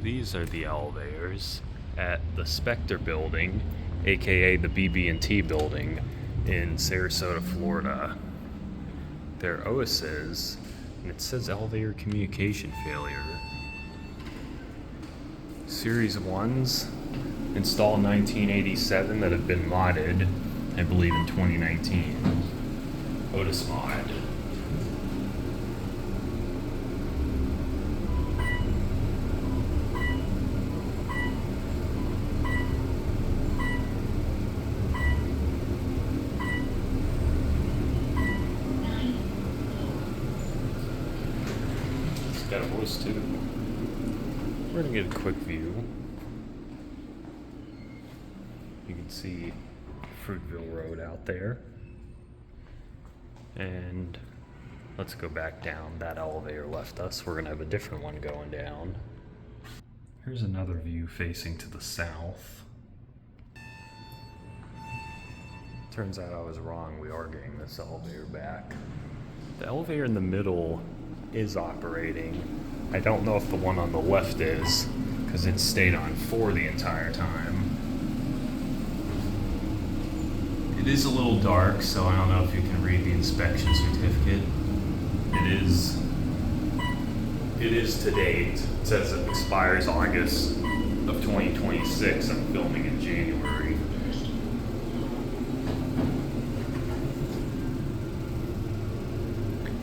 These are the elevators at the Spector building, aka the BB&T building in Sarasota, Florida. They're Otis's, and it says elevator communication failure. Series 1s, installed 1987, that have been modded, I believe in 2019. Otis mod. Got a voice too. We're gonna get a quick view. You can see Fruitville Road out there. And let's go back down. That elevator left us. We're gonna have a different one going down. Here's another view facing to the south. Turns out I was wrong. We are getting this elevator back. The elevator in the middle is operating. I don't know if the one on the left is, because it stayed on 4 the entire time. It is a little dark, so I don't know if you can read the inspection certificate. It is to date. It says it expires August of 2026. I'm filming in January.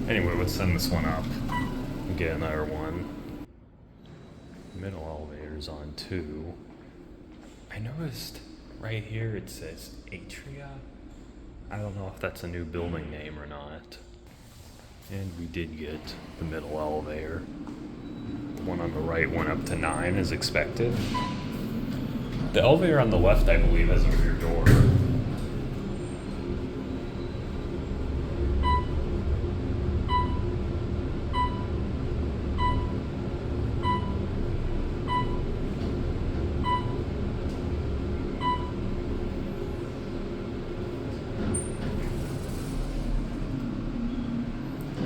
Anyway, let's send this one up and get another one. Middle elevator's on 2. I noticed right here it says Atria. I don't know if that's a new building name or not. And we did get the middle elevator. The one on the right went up to 9 as expected. The elevator on the left, I believe, has a rear door.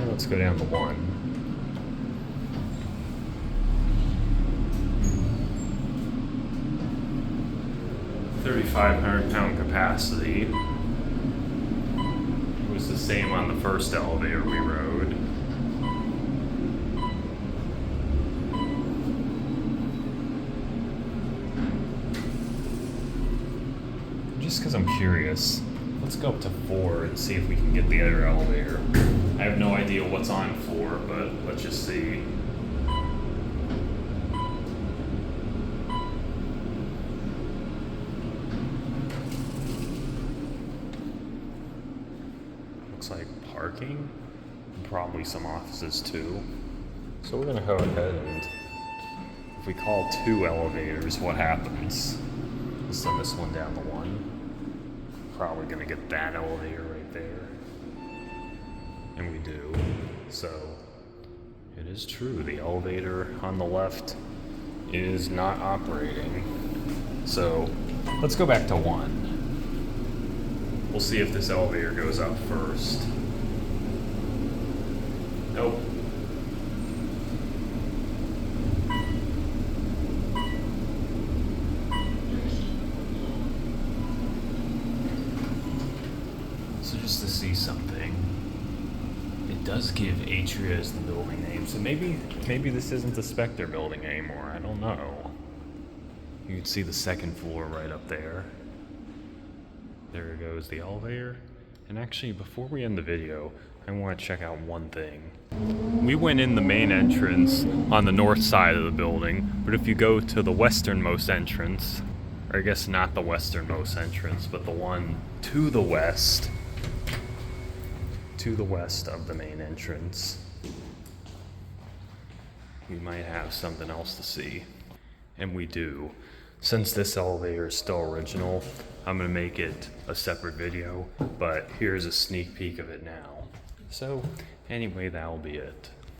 Let's go down to 1. £3,500 capacity. It was the same on the first elevator we rode. Just because I'm curious, let's go up to 4 and see if we can get the other elevator. I have no idea what's on 4, but let's just see. Looks like parking, and probably some offices too. So we're gonna go ahead and, if we call 2 elevators, what happens? We'll send this one down to 1. Probably gonna get that elevator right there. And we do. So it is true, the elevator on the left is not operating. So let's go back to 1. We'll see if this elevator goes up first. Nope. So just to see something, it does give Atria as the building name, so maybe this isn't the Spector building anymore. I don't know. You can see the second floor right up there. There goes the elevator. And actually, before we end the video, I want to check out one thing. We went in the main entrance on the north side of the building, but if you go to the westernmost entrance, or I guess not the westernmost entrance, but the one to the west of the main entrance, we might have something else to see. And we do. Since this elevator is still original, I'm gonna make it a separate video, but here's a sneak peek of it now. So anyway, that'll be it.